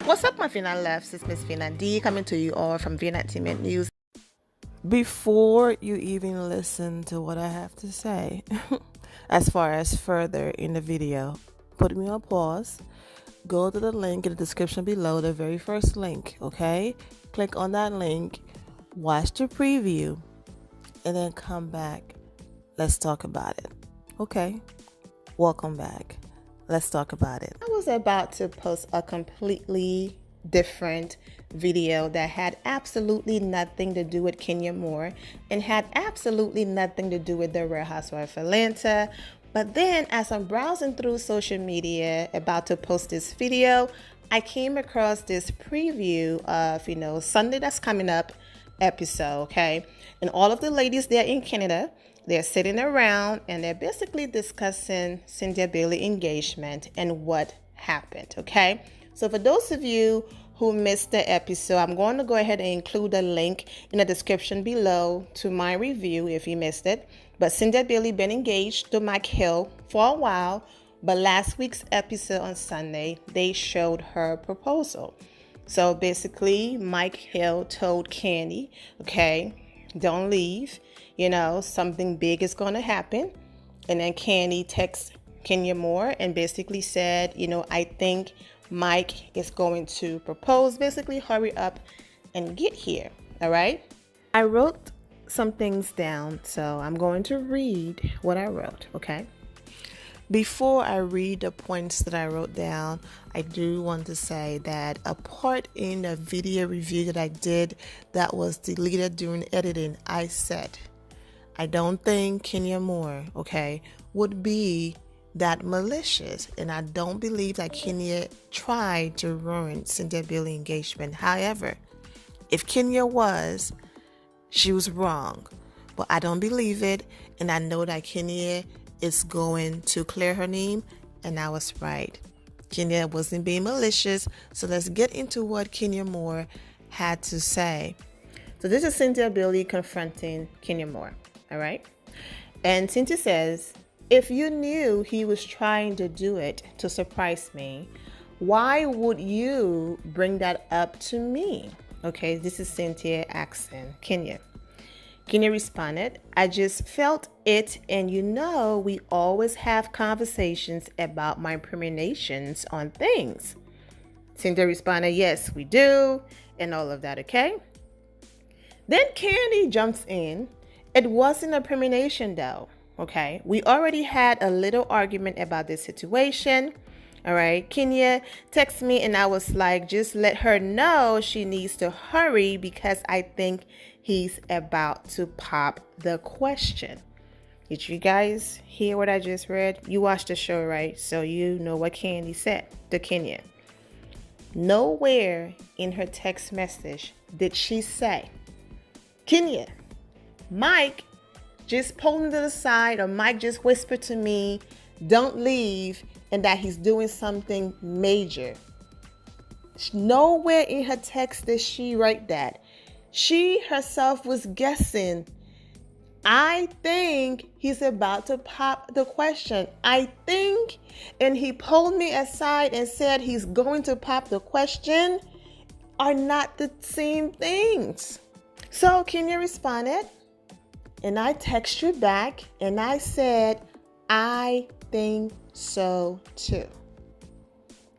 What's up, my Finland loves? It's Miss Finland D coming to you all from Vienna Entertainment News. Before you even listen to what I have to say, as far as further in the video, put me on pause, go to the link in the description below, the very first link, okay? Click on that link, watch the preview, and then come back. Let's talk about it. Okay, welcome back. Let's talk about it. I was about to post a completely different video that had absolutely nothing to do with Kenya Moore and had absolutely nothing to do with the Real Housewife of Atlanta. But then as I'm browsing through social media about to post this video, I came across this preview of, Sunday that's coming up episode, okay? And all of the ladies there in Canada, they're sitting around and they're basically discussing Cynthia Bailey engagement and what happened, okay? So for those of you who missed the episode, I'm going to go ahead and include a link in the description below to my review if you missed it. But Cynthia Bailey been engaged to Mike Hill for a while, but last week's episode on Sunday, they showed her proposal. So basically, Mike Hill told Candy, okay, don't leave. Something big is going to happen. And then Candy texts Kenya Moore and basically said, I think Mike is going to propose. Basically, hurry up and get here. All right. I wrote some things down, so I'm going to read what I wrote. Okay. Before I read the points that I wrote down, I do want to say that a part in the video review that I did that was deleted during editing, I said, I don't think Kenya Moore, okay, would be that malicious. And I don't believe that Kenya tried to ruin Cynthia Bailey engagement. However, if Kenya was, she was wrong. But I don't believe it. And I know that Kenya is going to clear her name. And I was right. Kenya wasn't being malicious. So let's get into what Kenya Moore had to say. So this is Cynthia Bailey confronting Kenya Moore. All right. And Cynthia says, if you knew he was trying to do it to surprise me, why would you bring that up to me? Okay, this is Cynthia asking Kenya. Kenya responded, I just felt it, and we always have conversations about my premonitions on things. Cynthia responded, yes, we do, and all of that, okay? Then Candy jumps in. It wasn't a premonition though, okay? We already had a little argument about this situation, all right? Kenya texted me and I was like, just let her know she needs to hurry because I think he's about to pop the question. Did you guys hear what I just read? You watched the show, right? So you know what Candy said to Kenya. Nowhere in her text message did she say, Kenya, Mike just pulled me to the side, or Mike just whispered to me, don't leave, and that he's doing something major. Nowhere in her text did she write that. She herself was guessing. I think he's about to pop the question. I think, and he pulled me aside and said he's going to pop the question are not the same things. So Kenya responded, and I texted you back and I said, I think so too.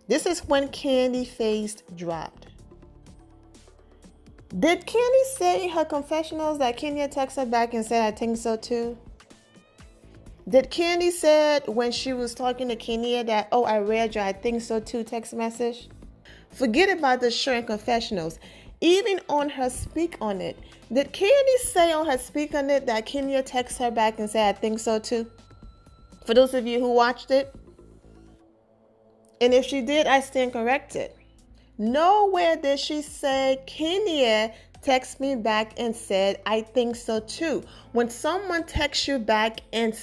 This is when Candy's face dropped. Did Candy say in her confessionals that Kenya texted her back and said, I think so too? Did Candy said when she was talking to Kenya that, oh, I read your I think so too text message? Forget about the show and confessionals. Even on her speak on it, did Candy say on her speak on it that Kenya texted her back and said, I think so too? For those of you who watched it. And if she did, I stand corrected. Nowhere did she say Kenya text me back and said, I think so too. When someone texts you back and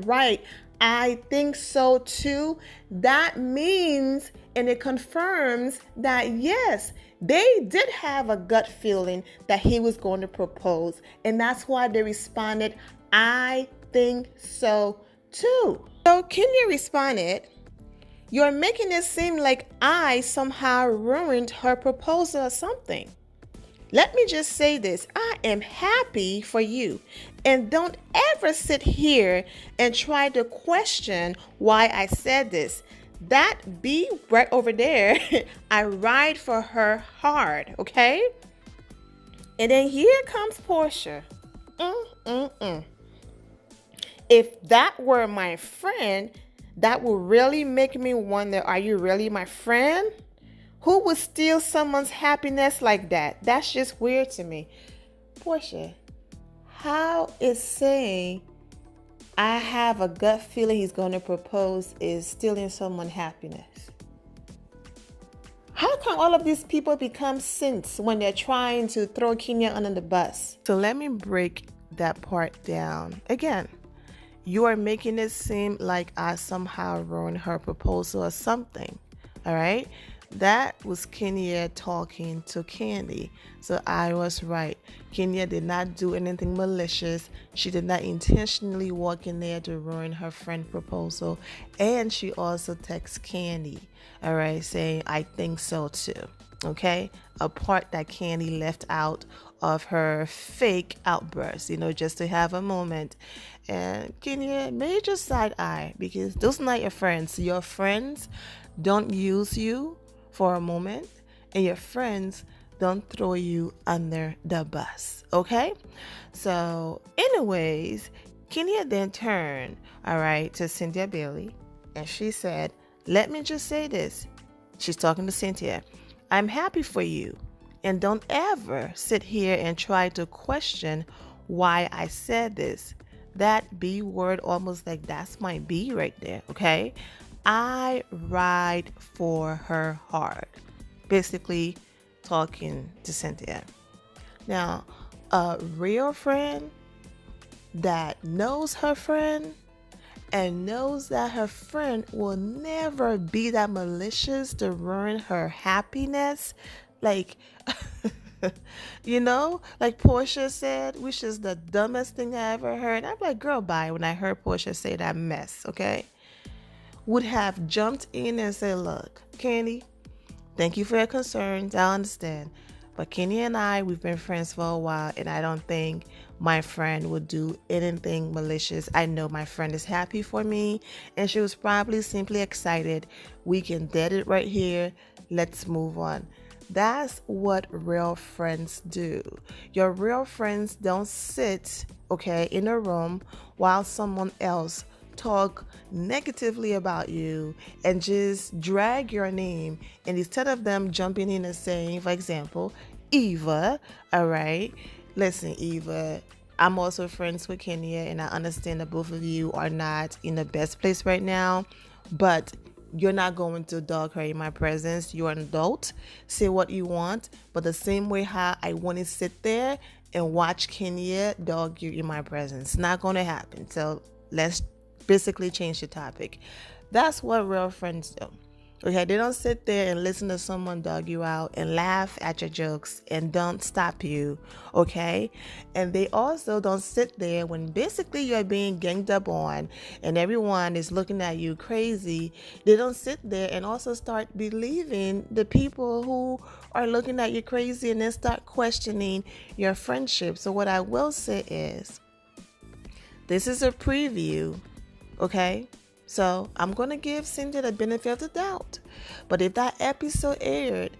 write, I think so too, that means, and it confirms that yes, they did have a gut feeling that he was going to propose. And that's why they responded, I think so too. So Kenya responded, You're making it seem like I somehow ruined her proposal or something. Let me just say this. I am happy for you. And don't ever sit here and try to question why I said this. That B right over there, I ride for her hard, okay? And then here comes Portia. If that were my friend, that would really make me wonder, are you really my friend? Who would steal someone's happiness like that? That's just weird to me. Portia, how is saying I have a gut feeling he's going to propose is stealing someone's happiness? How come all of these people become saints when they're trying to throw Kenya under the bus? So let me break that part down again. You are making it seem like I somehow ruined her proposal or something. All right? That was Kenya talking to Candy. So I was right. Kenya did not do anything malicious. She did not intentionally walk in there to ruin her friend's proposal. And she also texts Candy, all right, saying, I think so too. Okay? A part that Candy left out of her fake outburst, just to have a moment. And Kenya made your side eye because those are not your friends. Your friends don't use you for a moment, and your friends don't throw you under the bus. Okay? So, anyways, Kenya then turned, all right, to Cynthia Bailey, and she said, let me just say this. She's talking to Cynthia. I'm happy for you. And don't ever sit here and try to question why I said this. That B word, almost like that's my B right there, okay? I ride for her hard. Basically talking to Cynthia. Now, a real friend that knows her friend and knows that her friend will never be that malicious to ruin her happiness. Like, like Portia said, which is the dumbest thing I ever heard. I'm like, girl, bye. When I heard Portia say that mess, okay? Would have jumped in and said, look, Candy, thank you for your concerns. I understand. But Kenny and I, we've been friends for a while, and I don't think my friend would do anything malicious. I know my friend is happy for me, and she was probably simply excited. We can dead it right here. Let's move on. That's what real friends do. Your real friends don't sit, okay, in a room while someone else talk negatively about you and just drag your name, and instead of them jumping in and saying, for example, Eva, all right, listen, Eva, I'm also friends with Kenya, and I understand that both of you are not in the best place right now, but you're not going to dog her in my presence. You're an adult. Say what you want, but the same way how I want to sit there and watch Kenya dog you in my presence, it's not going to happen. So let's basically change the topic. That's what real friends do. Okay, they don't sit there and listen to someone dog you out and laugh at your jokes and don't stop you, okay? And they also don't sit there when basically you're being ganged up on and everyone is looking at you crazy. They don't sit there and also start believing the people who are looking at you crazy and then start questioning your friendship. So what I will say is, this is a preview, okay? So I'm going to give Cynthia the benefit of the doubt. But if that episode aired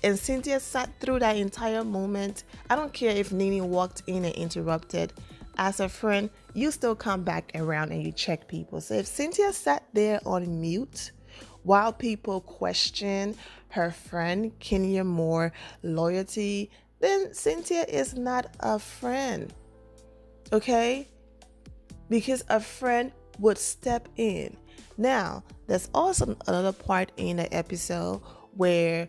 and Cynthia sat through that entire moment, I don't care if Nene walked in and interrupted. As a friend, you still come back around and you check people. So if Cynthia sat there on mute while people question her friend Kenya Moore loyalty, then Cynthia is not a friend. Okay? Because a friend would step in. Now, there's also another part in the episode where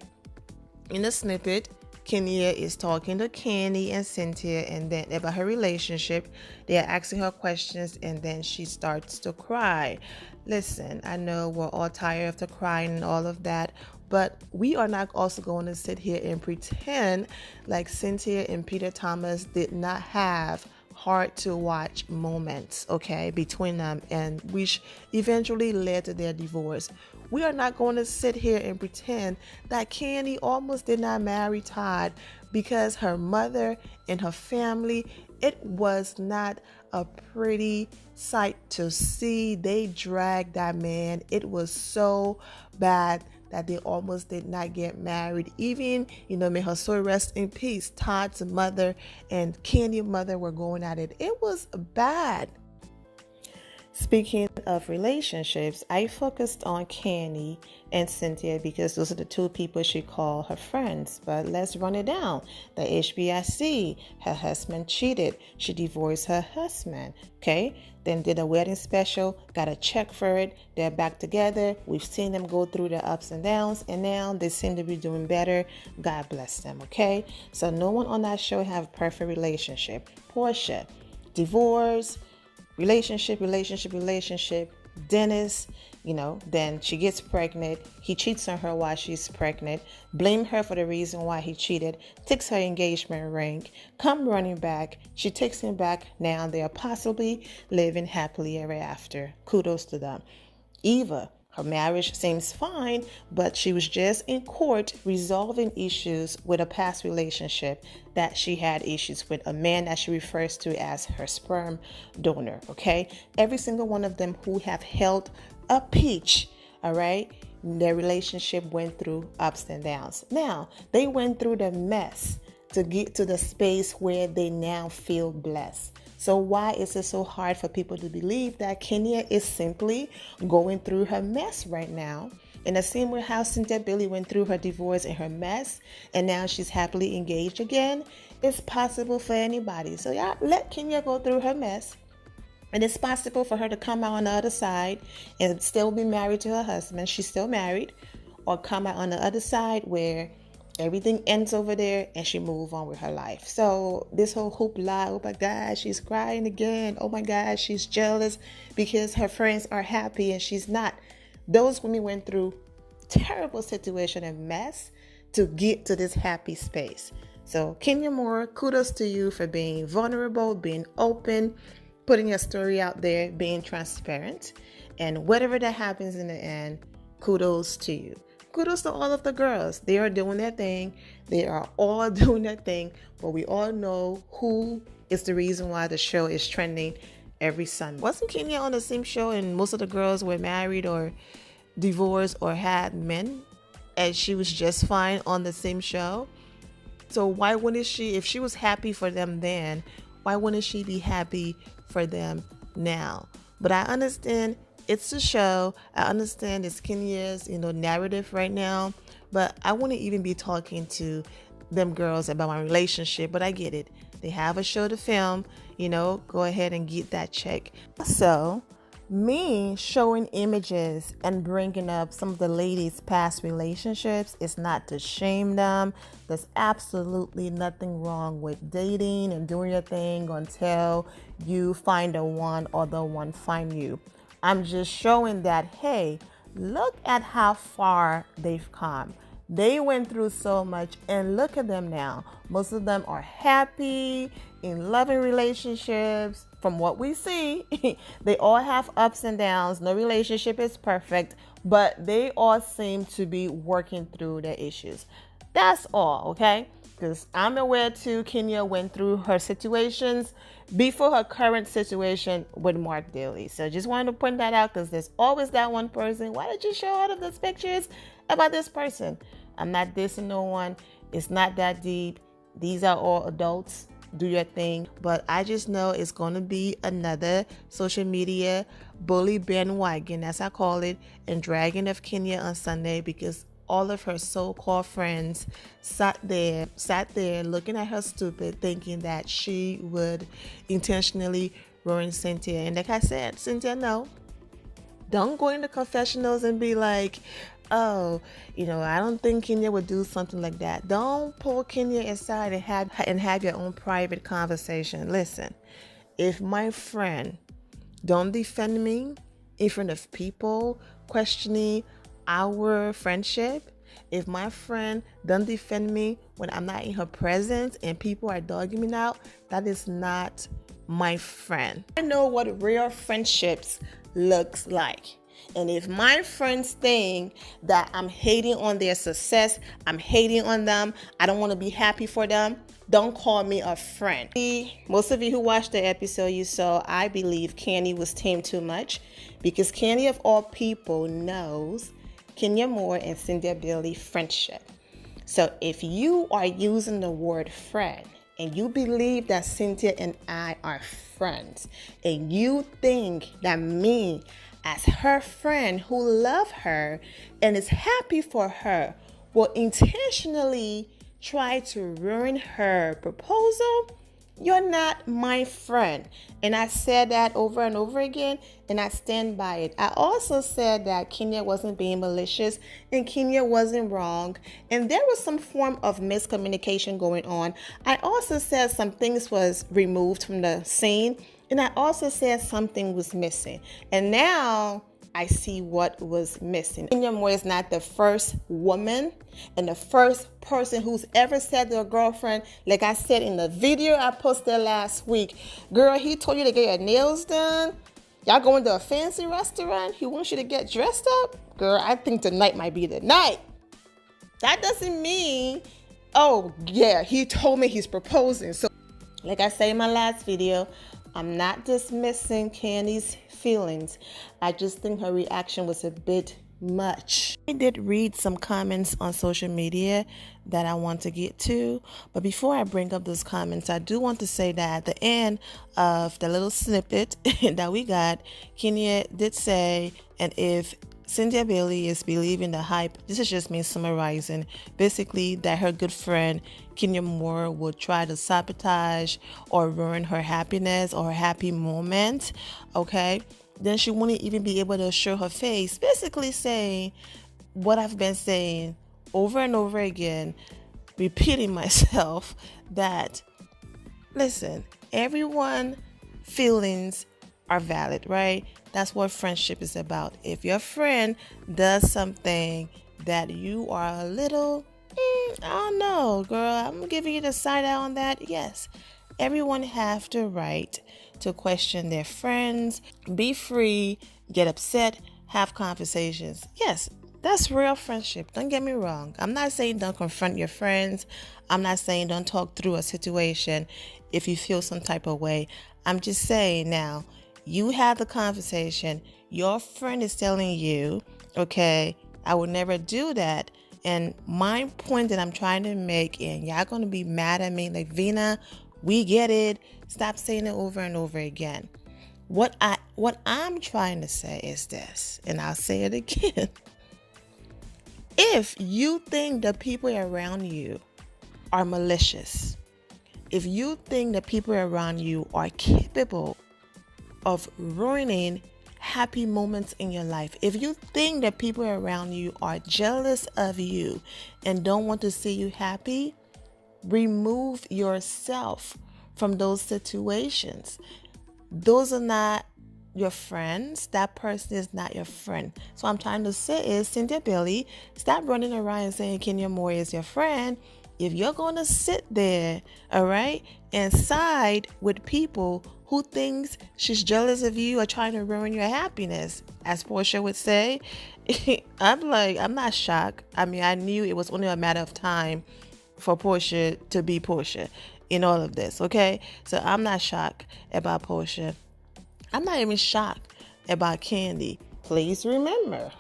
in the snippet, Kenya is talking to Candy and Cynthia and then about her relationship. They are asking her questions and then she starts to cry. Listen, I know we're all tired of the crying and all of that, but we are not also going to sit here and pretend like Cynthia and Peter Thomas did not have hard to watch moments, okay, between them, and which eventually led to their divorce. We are not going to sit here and pretend that Candy almost did not marry Todd because her mother and her family, it was not a pretty sight to see. They dragged that man. It was so bad that they almost did not get married. Even, may her soul rest in peace, Todd's mother and Candy's mother were going at it. It was bad. Speaking of relationships, I focused on Candy and Cynthia because those are the two people she called her friends. But let's run it down. The HBIC, her husband cheated. She divorced her husband. Okay? Then did a wedding special, got a check for it. They're back together. We've seen them go through the ups and downs, and now they seem to be doing better. God bless them. Okay? So no one on that show have a perfect relationship. Portia, divorce, relationship. Dennis, then she gets pregnant. He cheats on her while she's pregnant. Blame her for the reason why he cheated. Takes her engagement ring. Come running back. She takes him back. Now they are possibly living happily ever after. Kudos to them. Eva, her marriage seems fine, but she was just in court resolving issues with a past relationship that she had issues with a man that she refers to as her sperm donor, okay? Every single one of them who have held a peach, all right? Their relationship went through ups and downs. Now, they went through the mess to get to the space where they now feel blessed. So why is it so hard for people to believe that Kenya is simply going through her mess right now? In the same way how Cynthia Billy went through her divorce and her mess, and now she's happily engaged again, it's possible for anybody. So yeah, let Kenya go through her mess. And it's possible for her to come out on the other side and still be married to her husband. She's still married. Or come out on the other side where everything ends over there and she move on with her life. So this whole hoopla, oh my God, she's crying again. Oh my God, she's jealous because her friends are happy and she's not. Those women went through terrible situation and mess to get to this happy space. So Kenya Moore, kudos to you for being vulnerable, being open, putting your story out there, being transparent. And whatever that happens in the end, kudos to you. Kudos to all of the girls. They are doing their thing. They are all doing their thing. But we all know who is the reason why the show is trending every Sunday. Wasn't Kenya on the same show and most of the girls were married or divorced or had men? And she was just fine on the same show? So why wouldn't she, if she was happy for them then, why wouldn't she be happy for them now? But I understand it's a show. I understand it's Kenya's, narrative right now, but I wouldn't even be talking to them girls about my relationship, but I get it. They have a show to film, go ahead and get that check. So me showing images and bringing up some of the ladies' past relationships is not to shame them. There's absolutely nothing wrong with dating and doing your thing until you find the one or the one find you. I'm just showing that, hey, look at how far they've come. They went through so much and look at them now. Most of them are happy, in loving relationships. From what we see, they all have ups and downs. No relationship is perfect, but they all seem to be working through their issues. That's all, okay? Because I'm aware too, Kenya went through her situations before her current situation with Mark Daly. So just wanted to point that out because there's always that one person. Why did you show all of those pictures about this person? I'm not dissing no one. It's not that deep. These are all adults. Do your thing. But I just know it's going to be another social media bully bandwagon, as I call it, and dragging of Kenya on Sunday because all of her so-called friends sat there looking at her stupid, thinking that she would intentionally ruin Cynthia. And like I said, Cynthia, no. Don't go into confessionals and be like, oh, I don't think Kenya would do something like that. Don't pull Kenya aside and have your own private conversation. Listen, if my friend don't defend me in front of people questioning our friendship, if my friend don't defend me when I'm not in her presence and people are dogging me out, that is not my friend. I know what real friendships looks like. And if my friends think that I'm hating on their success, I'm hating on them, I don't want to be happy for them, don't call me a friend. Most of you who watched the episode, you saw I believe Candy was tamed too much, because Candy of all people knows Kenya Moore and Cynthia Bailey friendship. So if you are using the word friend and you believe that Cynthia and I are friends, and you think that me as her friend who love her and is happy for her will intentionally try to ruin her proposal, you're not my friend. And I said that over and over again, and I stand by it. I also said that Kenya wasn't being malicious and Kenya wasn't wrong, and there was some form of miscommunication going on. I also said some things was removed from the scene, and I also said something was missing. And now I see what was missing. Kenya Moore is not the first woman and the first person who's ever said to a girlfriend, like I said in the video I posted last week, girl, he told you to get your nails done. Y'all going to a fancy restaurant. He wants you to get dressed up. Girl, I think tonight might be the night. That doesn't mean, oh yeah, he told me he's proposing. So like I said in my last video, I'm not dismissing Candy's feelings. I just think her reaction was a bit much. I did read some comments on social media that I want to get to, but before I bring up those comments, I do want to say that at the end of the little snippet that we got, Kenya did say, and if Cynthia Bailey is believing the hype, this is just me summarizing, basically that her good friend Kenya Moore would try to sabotage or ruin her happiness or her happy moment, okay? Then she wouldn't even be able to show her face, basically saying what I've been saying over and over again, repeating myself, that, listen, everyone's feelings are valid, right? That's what friendship is about. If your friend does something that you are a little, I don't know, girl, I'm giving you the side eye on that. Yes, everyone have the right to question their friends, be free, get upset, have conversations. Yes, that's real friendship. Don't get me wrong. I'm not saying don't confront your friends. I'm not saying don't talk through a situation if you feel some type of way. I'm just saying now, you have the conversation. Your friend is telling you, okay, I would never do that. And my point that I'm trying to make, and y'all going to be mad at me, like, Vina, we get it. Stop saying it over and over again. What I'm trying to say is this, and I'll say it again. If you think the people around you are malicious, if you think the people around you are capable of ruining happy moments in your life, if you think that people around you are jealous of you and don't want to see you happy, remove yourself from those situations. Those are not your friends. That person is not your friend. So what I'm trying to say is, Cynthia Bailey, stop running around and saying Kenya Moore is your friend. If you're going to sit there, all right, and side with people who thinks she's jealous of you or trying to ruin your happiness, as Portia would say, I'm not shocked. I mean, I knew it was only a matter of time for Portia to be Portia in all of this, okay? So I'm not shocked about Portia. I'm not even shocked about Candy. Please remember,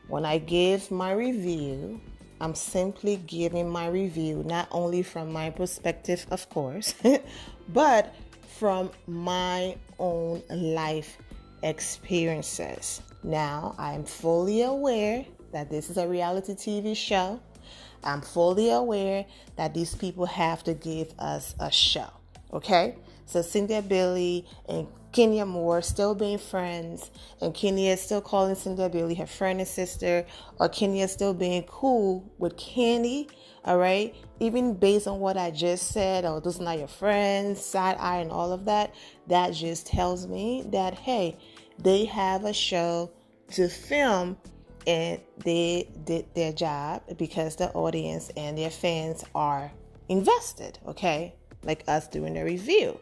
when I give my review, I'm simply giving my review not only from my perspective, of course, but from my own life experiences. Now, I'm fully aware that this is a reality TV show. I'm fully aware that these people have to give us a show, okay? So Cynthia Bailey and Kenya Moore still being friends, and Kenya is still calling Cynthia Bailey her friend and sister, or Kenya is still being cool with Candy, all right? Even based on what I just said, oh, those are not your friends, side eye and all of that, that just tells me that, hey, they have a show to film, and they did their job because the audience and their fans are invested, okay? Like us doing a review.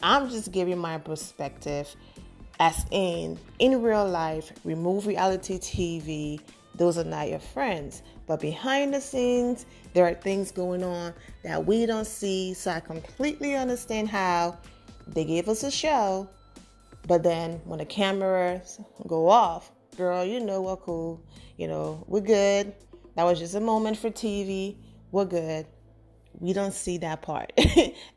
I'm just giving my perspective. As in real life, remove reality TV, those are not your friends. But behind the scenes, there are things going on that we don't see. So I completely understand how they gave us a show, but then when the cameras go off, girl, we're cool. We're good. That was just a moment for TV. We're good. We don't see that part.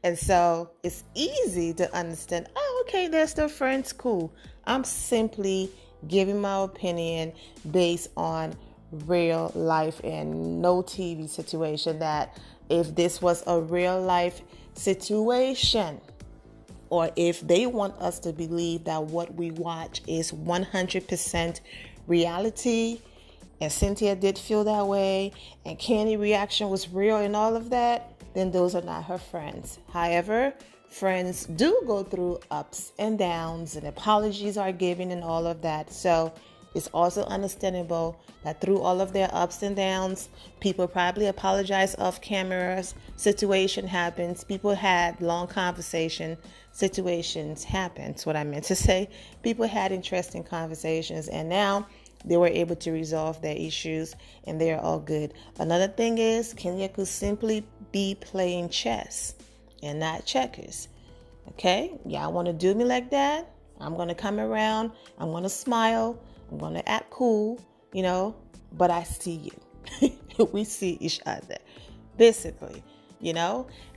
And so it's easy to understand, oh, okay, they're still friends, cool. I'm simply giving my opinion based on real life and no TV situation, that if this was a real life situation, or if they want us to believe that what we watch is 100% reality, and Cynthia did feel that way, and Candy's reaction was real and all of that, then those are not her friends. However, friends do go through ups and downs, and apologies are given and all of that. So it's also understandable that through all of their ups and downs, people probably apologize off cameras. Situation happens. People had long conversation. Situations happen. That's what I meant to say. People had interesting conversations, and now they were able to resolve their issues, and they're all good. Another thing is, Kenya could simply be playing chess and not checkers. Okay? Y'all want to do me like that? I'm going to come around. I'm going to smile. I'm going to act cool, but I see you. We see each other, basically,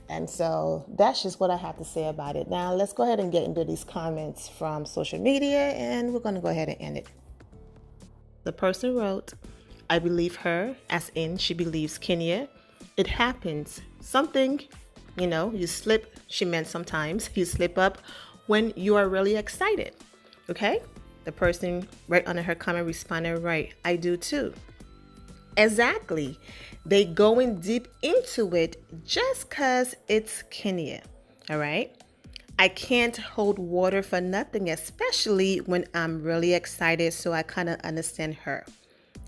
And so that's just what I have to say about it. Now, let's go ahead and get into these comments from social media, and we're going to go ahead and end it. The person wrote, I believe her, as in she believes Kenya. It happens. Something, you slip. She meant sometimes you slip up when you are really excited. Okay? The person right under her comment responded, right, I do too. Exactly. They going deep into it just because it's Kenya. All right? I can't hold water for nothing, especially when I'm really excited. So I kind of understand her.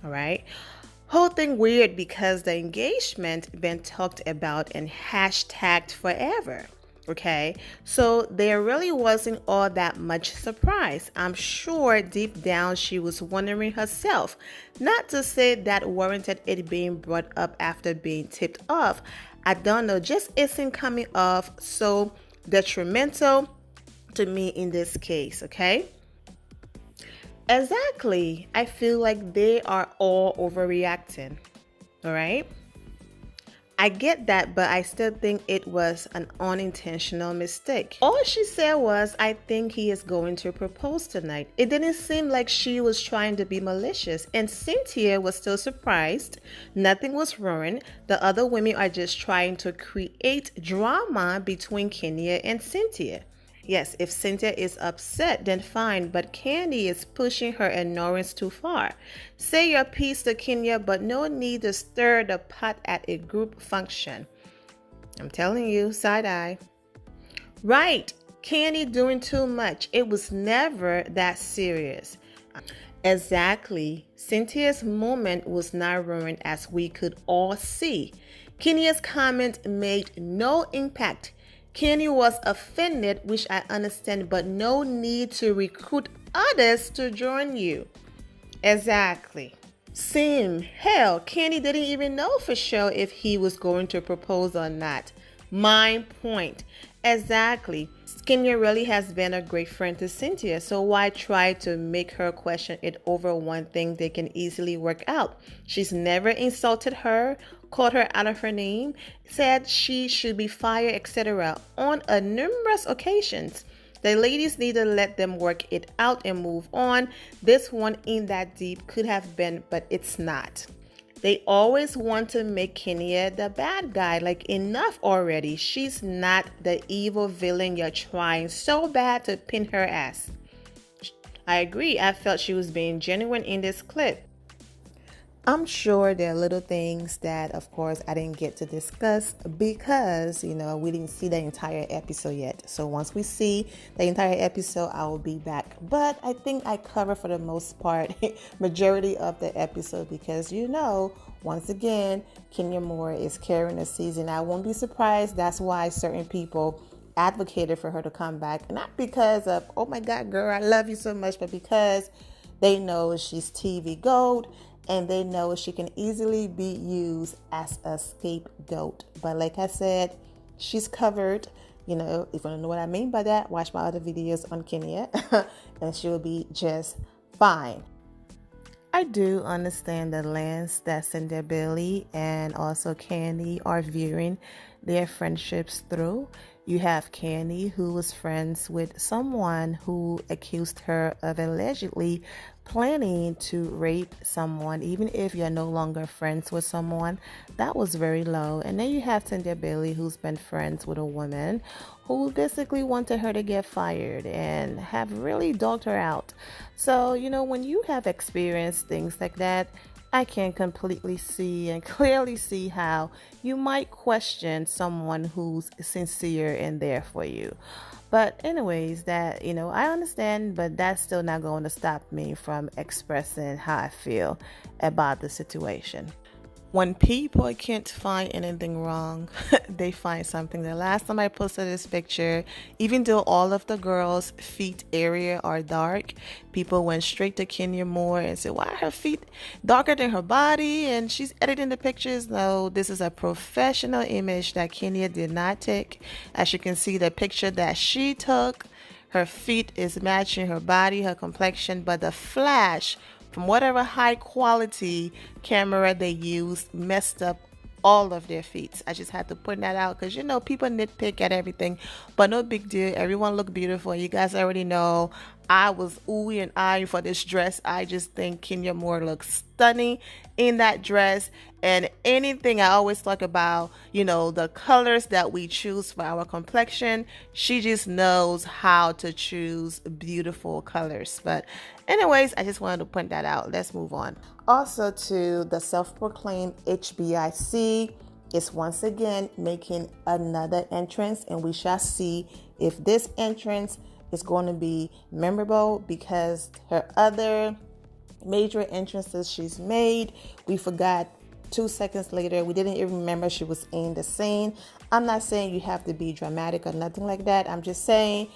All right. Whole thing weird because the engagement been talked about and hashtagged forever. Okay. So there really wasn't all that much surprise. I'm sure deep down she was wondering herself. Not to say that warranted it being brought up after being tipped off. I don't know. Just isn't coming off so detrimental to me in this case, okay? Exactly. I feel like they are all overreacting, all right? I get that, but I still think it was an unintentional mistake. All she said was, I think he is going to propose tonight. It didn't seem like she was trying to be malicious, and Cynthia was still surprised. Nothing was ruined. The other women are just trying to create drama between Kenya and Cynthia. Yes, if Cynthia is upset, then fine, but Candy is pushing her ignorance too far. Say your piece to Kenya, but no need to stir the pot at a group function. I'm telling you, side eye. Right, Candy doing too much. It was never that serious. Exactly. Cynthia's moment was not ruined, as we could all see. Kenya's comment made no impact. Kenny was offended, which I understand, but no need to recruit others to join you. Exactly. Same. Hell, Kenny didn't even know for sure if he was going to propose or not. My point. Exactly. Kenya really has been a great friend to Cynthia, so why try to make her question it over one thing they can easily work out? She's never insulted her, called her out of her name, said she should be fired, etc. on a numerous occasions. The ladies need to let them work it out and move on. This one ain't that deep, could have been, but it's not. They always want to make Kenya the bad guy. Like, enough already. She's not the evil villain you're trying so bad to pin her as. I agree. I felt she was being genuine in this clip. I'm sure there are little things that, of course, I didn't get to discuss because, we didn't see the entire episode yet. So once we see the entire episode, I will be back. But I think I cover, for the most part, majority of the episode because, once again, Kenya Moore is carrying the season. I won't be surprised. That's why certain people advocated for her to come back, not because of, oh my God, girl, I love you so much, but because they know she's TV gold and they know she can easily be used as a scapegoat. But like I said, she's covered. You know, if you don't know what I mean by that, watch my other videos on Kenya and she'll be just fine. I do understand the lens that Cynthia Bailey and also Candy are viewing their friendships through. You have Candy, who was friends with someone who accused her of allegedly planning to rape someone, even if you're no longer friends with someone. That was very low. And then you have Cynthia Bailey, who's been friends with a woman who basically wanted her to get fired and have really dogged her out. So, you know, when you have experienced things like that, I can completely see and clearly see how you might question someone who's sincere and there for you. But anyways, that, you know, I understand, but that's still not going to stop me from expressing how I feel about the situation. When people can't find anything wrong, they find something. The last time I posted this picture, even though all of the girls' feet area are dark, people went straight to Kenya Moore and said, why are her feet darker than her body? And she's editing the pictures. No, this is a professional image that Kenya did not take. As you can see, the picture that she took, her feet is matching her body, her complexion, but the flash from whatever high quality camera they used messed up all of their feet. I just had to point that out because, you know, people nitpick at everything, but no big deal. Everyone looked beautiful. You guys already know I was oohing and eyeing for this dress. I just think Kenya Moore looks stunning in that dress. And anything I always talk about, you know, the colors that we choose for our complexion, she just knows how to choose beautiful colors. But anyways, I just wanted to point that out. Let's move on. Also, to the self-proclaimed HBIC is once again making another entrance, and we shall see if this entrance is going to be memorable, because her other major entrances she's made, we forgot 2 seconds later. We didn't even remember she was in the scene. I'm not saying you have to be dramatic or nothing like that. I'm just saying,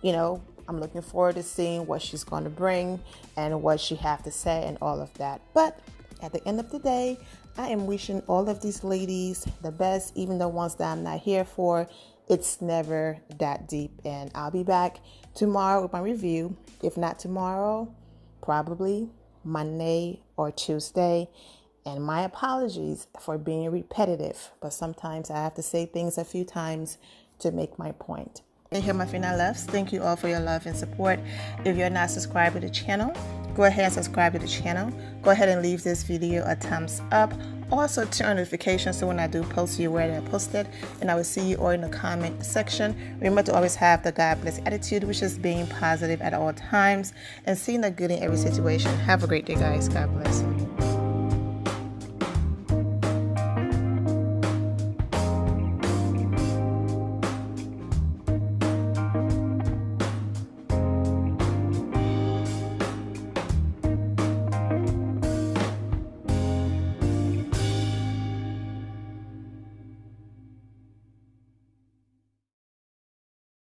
you know, I'm looking forward to seeing what she's going to bring and what she have to say and all of that. But at the end of the day, I am wishing all of these ladies the best, even the ones that I'm not here for. It's never that deep. And I'll be back tomorrow with my review. If not tomorrow, probably Monday or Tuesday. And my apologies for being repetitive, but sometimes I have to say things a few times to make my point. And here, my final loves, thank you all for your love and support. If you're not subscribed to the channel, go ahead and subscribe to the channel. Go ahead and leave this video a thumbs up. Also, turn on notifications so when I do post, you're aware that I posted. And I will see you all in the comment section. Remember to always have the God bless attitude, which is being positive at all times and seeing the good in every situation. Have a great day, guys. God bless.